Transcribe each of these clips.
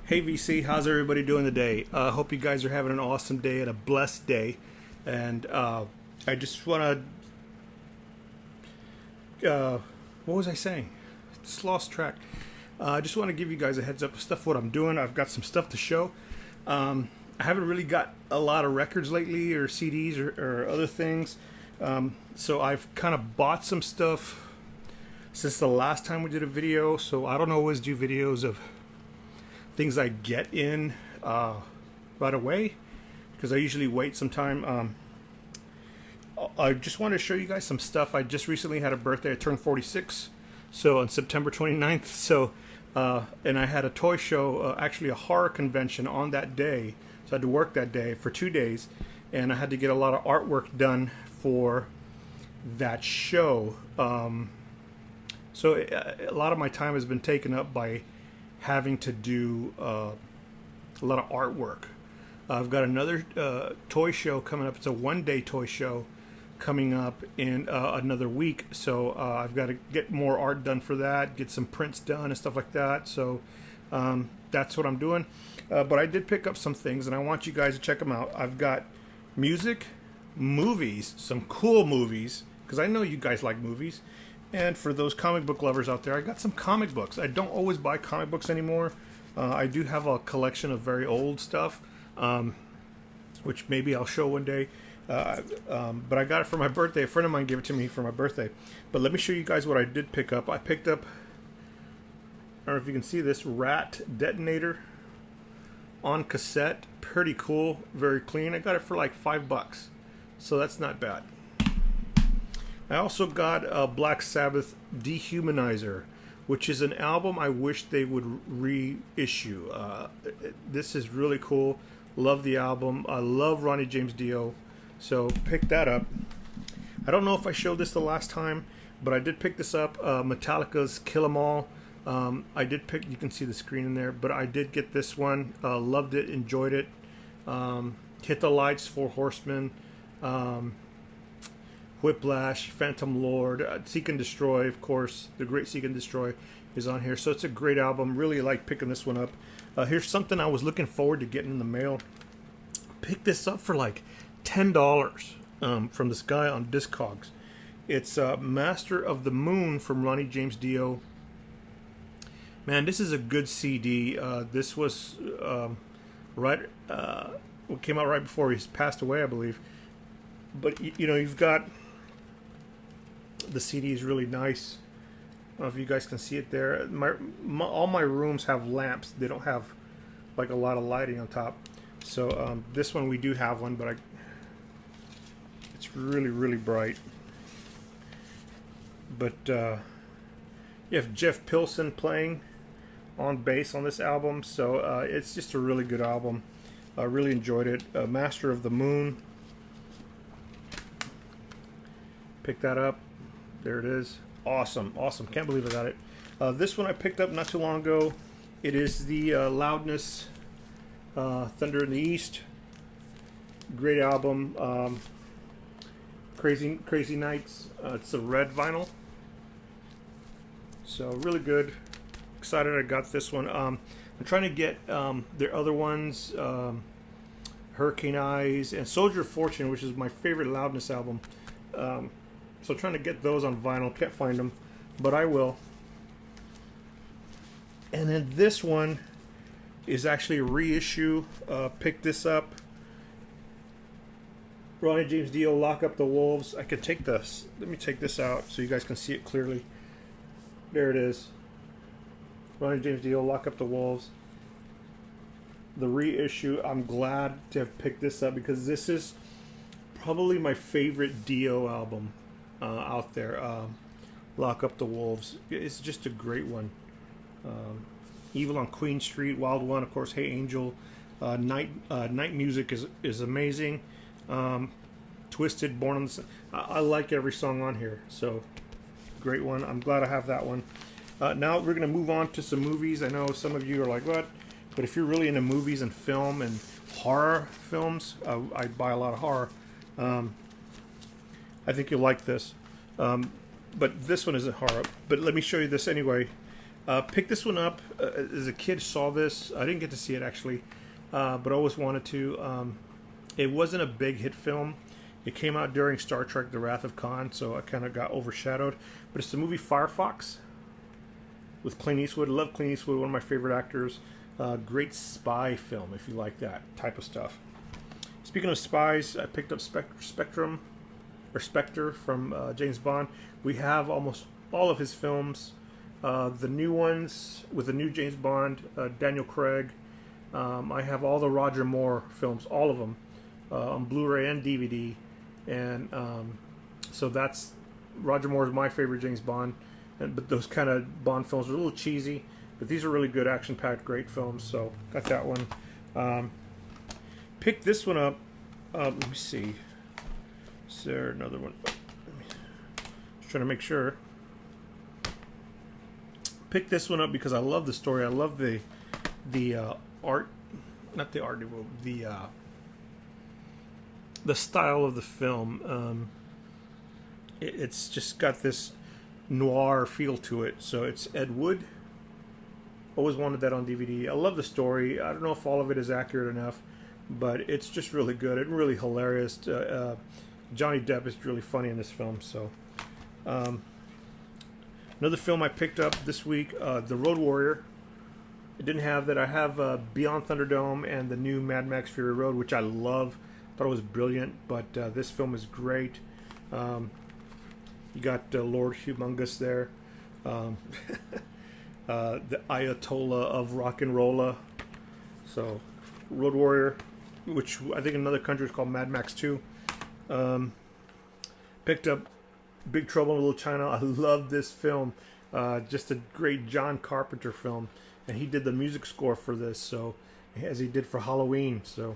Hey VC, how's everybody doing today? Hope you guys are having an awesome day and a blessed day. And I just want to, what was I saying? Just lost track. I just want to give you guys a heads up of stuff what I'm doing. I've got some stuff to show. I haven't really got a lot of records lately or CDs or other things. So I've kind of bought some stuff since the last time we did a video. So I don't always do videos of things I get in right away because I usually wait some time. I just want to show you guys some stuff. I just recently had a birthday. I turned 46, so on September 29th. So and I had a toy show, actually a horror convention on that day. So I had to work that day for 2 days, and I had to get a lot of artwork done for that show. So a lot of my time has been taken up by having to do a lot of artwork. I've got another toy show coming up. It's a one-day toy show coming up in another week. So I've got to get more art done for that, get some prints done and stuff like that. So that's what I'm doing. But I did pick up some things, and I want you guys to check them out. I've got music, movies, some cool movies, because I know you guys like movies. And for those comic book lovers out there, I got some comic books. I don't always buy comic books anymore. I do have a collection of very old stuff, which maybe I'll show one day. But I got it for my birthday. A friend of mine gave it to me for my birthday. But let me show you guys what I did pick up. I picked up, I don't know if you can see this, Rat Detonator on cassette. Pretty cool, very clean. I got it for like $5, so that's not bad. I also got a Black Sabbath Dehumanizer, which is an album I wish they would reissue. This is really cool. Love the album. I love Ronnie James Dio, so pick that up. I don't know if I showed this the last time, but I did pick this up. Metallica's Kill 'Em All. I did pick, you can see the screen in there, but I did get this one. Loved it, enjoyed it. Hit the Lights, Four Horsemen. Whiplash, Phantom Lord, Seek and Destroy, of course. The Great Seek and Destroy is on here. So it's a great album. Really like picking this one up. Here's something I was looking forward to getting in the mail. Picked this up for like $10 from this guy on Discogs. It's Master of the Moon from Ronnie James Dio. Man, this is a good CD. This was what came out right before he passed away, I believe. But you know, you've got the CD is really nice. I don't know if you guys can see it there. All my rooms have lamps. They don't have like a lot of lighting on top. So this one we do have one, but it's really, really bright. But you have Jeff Pilson playing on bass on this album. So it's just a really good album. I really enjoyed it. Master of the Moon. Pick that up. There it is. Awesome. Awesome. Can't believe I got it. This one I picked up not too long ago. It is the Loudness Thunder in the East. Great album. Crazy Nights. It's a red vinyl. So really good. Excited I got this one. I'm trying to get their other ones. Hurricane Eyes and Soldier of Fortune, which is my favorite Loudness album. So trying to get those on vinyl. Can't find them, but I will. And then this one is actually a reissue. Picked this up. Ronnie James Dio, Lock Up the Wolves. I could take this. Let me take this out so you guys can see it clearly. There it is. Ronnie James Dio, Lock Up the Wolves. The reissue. I'm glad to have picked this up because this is probably my favorite Dio album out there. Lock Up the Wolves. It's just a great one. Evil on Queen Street, Wild One, of course. Hey Angel. Night Music is amazing. Twisted, Born on the Sun. I like every song on here. So great one. I'm glad I have that one. Now we're going to move on to some movies. I know some of you are like, what? But if you're really into movies and film and horror films, I buy a lot of horror. I think you'll like this. But this one isn't horror. But let me show you this anyway. Picked this one up as a kid. Saw this. I didn't get to see it actually, but I always wanted to. It wasn't a big hit film. It came out during Star Trek: The Wrath of Khan, so I kind of got overshadowed. But it's the movie Firefox with Clint Eastwood. I love Clint Eastwood, one of my favorite actors. Great spy film if you like that type of stuff. Speaking of spies, I picked up Spectre from James Bond. We have almost all of his films. The new ones with the new James Bond, Daniel Craig. I have all the Roger Moore films, all of them, on Blu-ray and DVD. And so that's Roger Moore is my favorite James Bond. But those kind of Bond films are a little cheesy, but these are really good, action-packed, great films. So got that one. Picked this one up. Let me see. Is there another one? Just trying to make sure. Picked this one up because I love the story. I love the art, not the art, the style of the film. It's just got this noir feel to it. So it's Ed Wood. Always wanted that on DVD. I love the story. I don't know if all of it is accurate enough, but it's just really good and really hilarious. Johnny Depp is really funny in this film. So another film I picked up this week, The Road Warrior. I didn't have that. I have Beyond Thunderdome and the new Mad Max Fury Road, which I love. Thought it was brilliant, but this film is great. You got Lord Humongous there. The Ayatollah of Rock and Rolla. So, Road Warrior, which I think in another country is called Mad Max 2. Picked up Big Trouble in Little China. I love this film. Just a great John Carpenter film. And he did the music score for this, so as he did for Halloween. So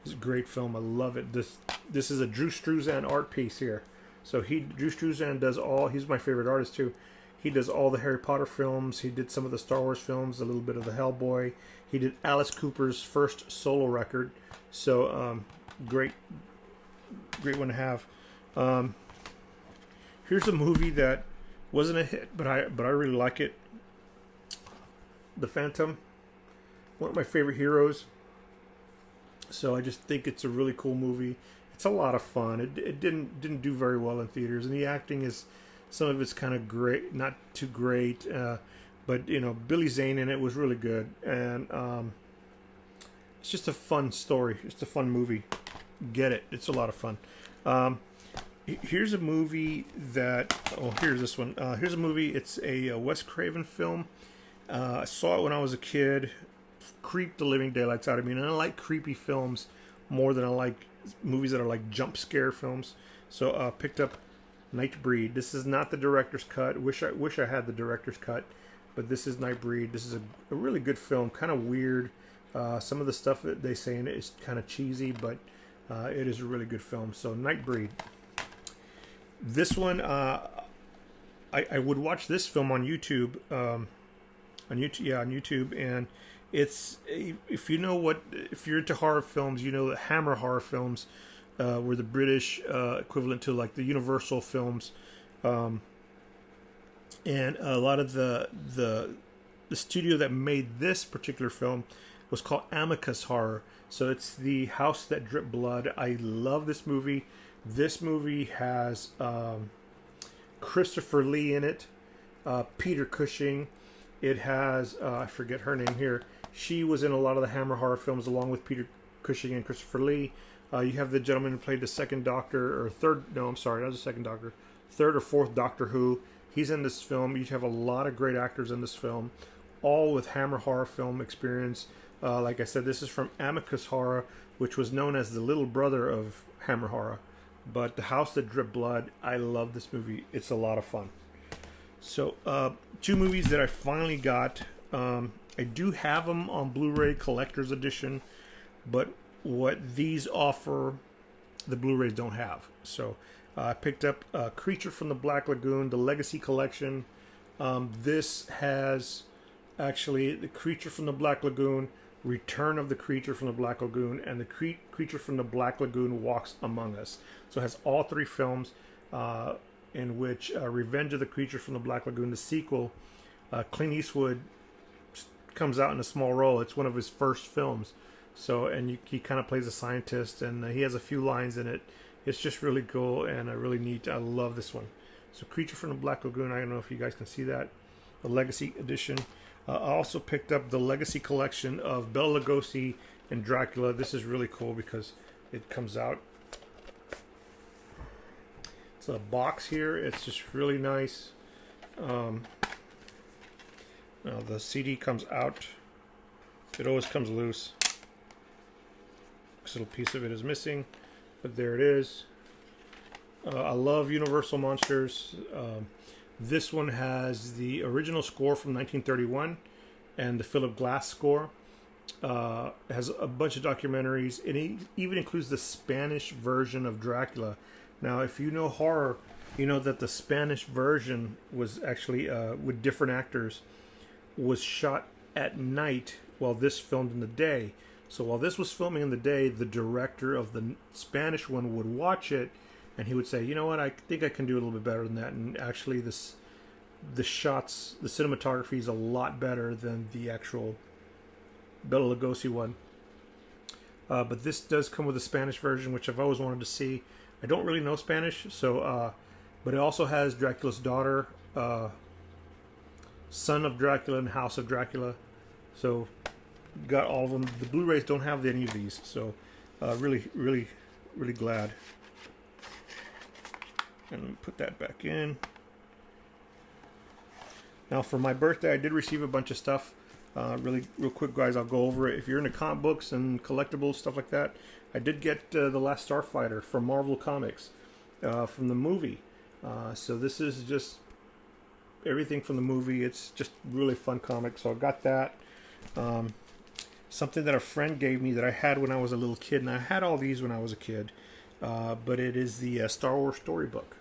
it's a great film. I love it. This is a Drew Struzan art piece here. So Drew Struzan does all. He's my favorite artist too. He does all the Harry Potter films. He did some of the Star Wars films, a little bit of the Hellboy. He did Alice Cooper's first solo record. So great one to have. Here's a movie that wasn't a hit, but I really like it. The Phantom, one of my favorite heroes. So I just think it's a really cool movie. It's a lot of fun. It didn't do very well in theaters, and the acting is, some of it's kind of great, not too great, but you know, Billy Zane in it was really good, and it's just a fun story. It's a fun movie. Get it? It's a lot of fun. Here's a movie that. Oh, here's this one. Here's a movie. It's a Wes Craven film. I saw it when I was a kid. Creeped the living daylights out of me, and I like creepy films more than I like movies that are like jump scare films. So picked up Nightbreed. This is not the director's cut. Wish I had the director's cut, but this is Nightbreed. This is a really good film. Kind of weird. Some of the stuff that they say in it is kind of cheesy, but it is a really good film. So Nightbreed. This one, I would watch this film on YouTube. On YouTube, and it's, if you know if you're into horror films, you know that Hammer horror films were the British equivalent to like the Universal films, and a lot of the studio that made this particular film was called Amicus Horror. So it's the House That Dripped Blood. I love this movie. This movie has Christopher Lee in it, Peter Cushing. It has, I forget her name here. She was in a lot of the Hammer horror films along with Peter Cushing and Christopher Lee. You have the gentleman who played the second Doctor, or third, no, I'm sorry, not the second Doctor. Third or fourth Doctor Who. He's in this film. You have a lot of great actors in this film, all with Hammer horror film experience. Like I said, this is from Amicus Horror, which was known as the little brother of Hammer horror. But The House That Dripped Blood, I love this movie. It's a lot of fun. So, two movies that I finally got. I do have them on Blu-ray Collector's Edition, but what these offer, the Blu-rays don't have. So, I picked up Creature from the Black Lagoon, the Legacy Collection. This has actually the Creature from the Black Lagoon, Return of the Creature from the Black Lagoon, and the Creature from the Black Lagoon Walks Among Us. So it has all three films. In which Revenge of the Creature from the Black Lagoon, the sequel, Clint Eastwood comes out in a small role. It's one of his first films. So, and he kind of plays a scientist, and he has a few lines in it. It's just really cool and really neat. I love this one. So, Creature from the Black Lagoon. I don't know if you guys can see that. The Legacy Edition. I also picked up the Legacy Collection of Bela Lugosi and Dracula. This is really cool because it comes out. It's a box here. It's just really nice. Now the CD comes out. It always comes loose. This little piece of it is missing, but there it is. I love Universal Monsters. This one has the original score from 1931 and the Philip Glass score. It has a bunch of documentaries, and it even includes the Spanish version of Dracula. Now, if you know horror, you know that the Spanish version was actually, with different actors, was shot at night while this filmed in the day. So while this was filming in the day, the director of the Spanish one would watch it, and he would say, you know what, I think I can do a little bit better than that. And actually, the shots, the cinematography is a lot better than the actual Bela Lugosi one. But this does come with a Spanish version, which I've always wanted to see. I don't really know Spanish, so but it also has Dracula's daughter, Son of Dracula, and House of Dracula. So got all of them. The Blu-rays don't have any of these, so really glad. And let me put that back in. Now for my birthday, I did receive a bunch of stuff. Real quick, guys, I'll go over it. If you're into comic books and collectibles, stuff like that, I did get The Last Starfighter from Marvel Comics, from the movie. So this is just everything from the movie. It's just really fun comic. So I got that. Something that a friend gave me that I had when I was a little kid, and I had all these when I was a kid, but it is the Star Wars storybook.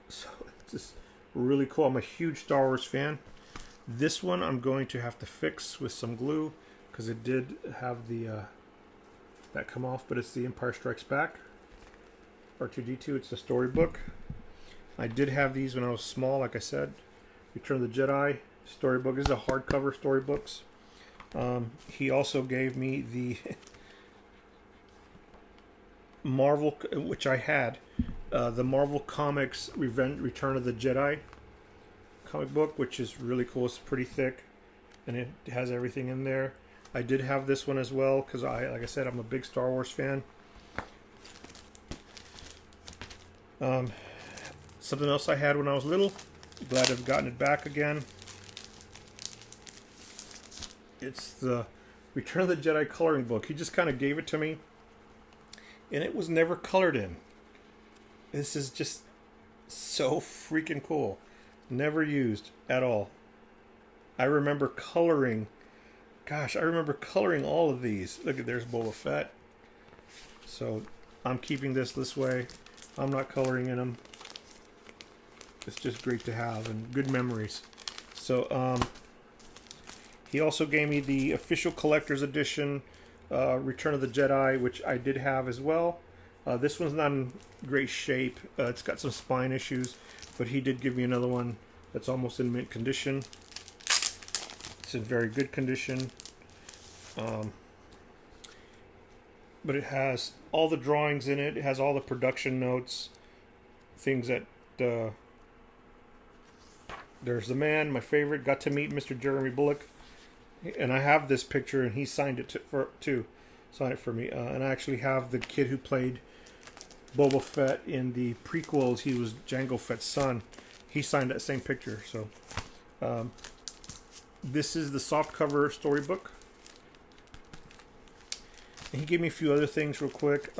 So it's just really cool. I'm a huge Star Wars fan. This one I'm going to have to fix with some glue because it did have the that come off, but it's the Empire Strikes Back R2-D2. It's the storybook. I did have these when I was small, like I said. Return of the Jedi storybook. This is a hardcover storybooks. He also gave me the Marvel, which I had, the Marvel Comics Return of the Jedi comic book, which is really cool. It's pretty thick, and it has everything in there. I did have this one as well because like I said, I'm a big Star Wars fan. Something else I had when I was little. Glad I've gotten it back again. It's the Return of the Jedi coloring book. He just kind of gave it to me, and it was never colored in. This is just so freaking cool. Never used at all. I remember coloring. Gosh, I remember coloring all of these. Look at, there's Boba Fett. So I'm keeping this way. I'm not coloring in them. It's just great to have and good memories. So he also gave me the official collector's edition Return of the Jedi, which I did have as well. This one's not in great shape. It's got some spine issues, but he did give me another one that's almost in mint condition. It's in very good condition. But it has all the drawings in it. It has all the production notes, things that... there's the man, my favorite. Got to meet Mr. Jeremy Bulloch. And I have this picture, and he signed it too. Signed it for me. And I actually have the kid who played Boba Fett in the prequels. He was Jango Fett's son. He signed that same picture. So this is the softcover storybook. And he gave me a few other things real quick.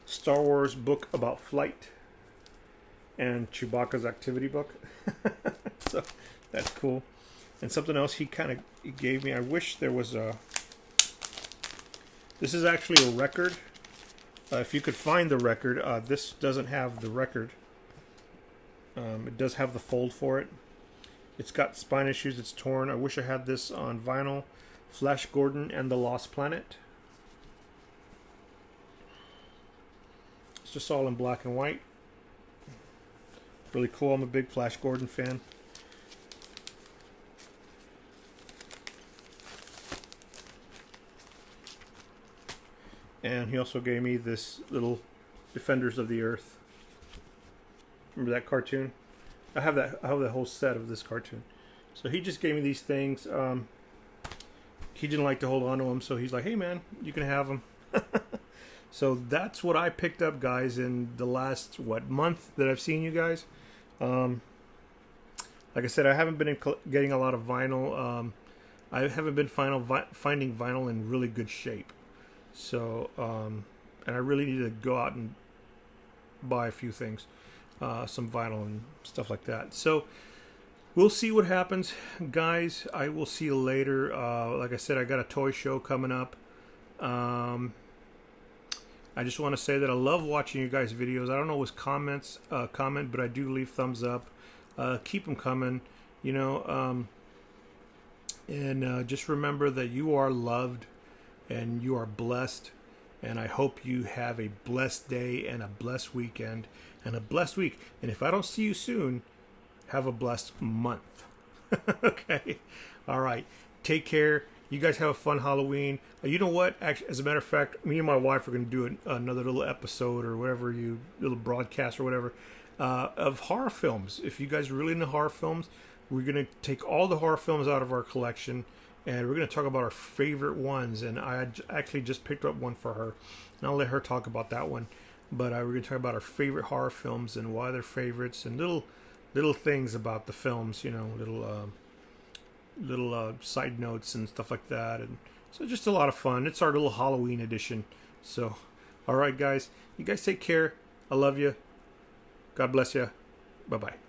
Star Wars book about flight and Chewbacca's activity book. So that's cool. And something else he gave me. I wish there was a... This is actually a record. If you could find the record, this doesn't have the record. It does have the fold for it. It's got spine issues. It's torn. I wish I had this on vinyl. Flash Gordon and the Lost Planet. It's just all in black and white. Really cool. I'm a big Flash Gordon fan. And he also gave me this little Defenders of the Earth. Remember that cartoon? I have that whole set of this cartoon. So he just gave me these things. He didn't like to hold on to them, so he's like, "Hey man, you can have them." So that's what I picked up, guys, in the last month that I've seen you guys. Like I said, I haven't been getting a lot of vinyl. I haven't been finding vinyl in really good shape. So, and I really need to go out and buy a few things, some vinyl and stuff like that. So we'll see what happens, guys. I will see you later. Like I said, I got a toy show coming up. I just want to say that I love watching you guys' videos. I don't always comment, but I do leave thumbs up. Keep them coming, you know. And just remember that you are loved and you are blessed. And I hope you have a blessed day and a blessed weekend and a blessed week. And if I don't see you soon, have a blessed month. Okay. All right. Take care. You guys have a fun Halloween. You know what? Actually, as a matter of fact, me and my wife are going to do another little episode or whatever, little broadcast or whatever, of horror films. If you guys are really into horror films, we're going to take all the horror films out of our collection and we're going to talk about our favorite ones. And I actually just picked up one for her, and I'll let her talk about that one. But we're going to talk about our favorite horror films and why they're favorites and little things about the films, you know, little side notes and stuff like that. And so just a lot of fun. It's our little Halloween edition. So, all right, guys. You guys take care. I love you. God bless you. Bye-bye.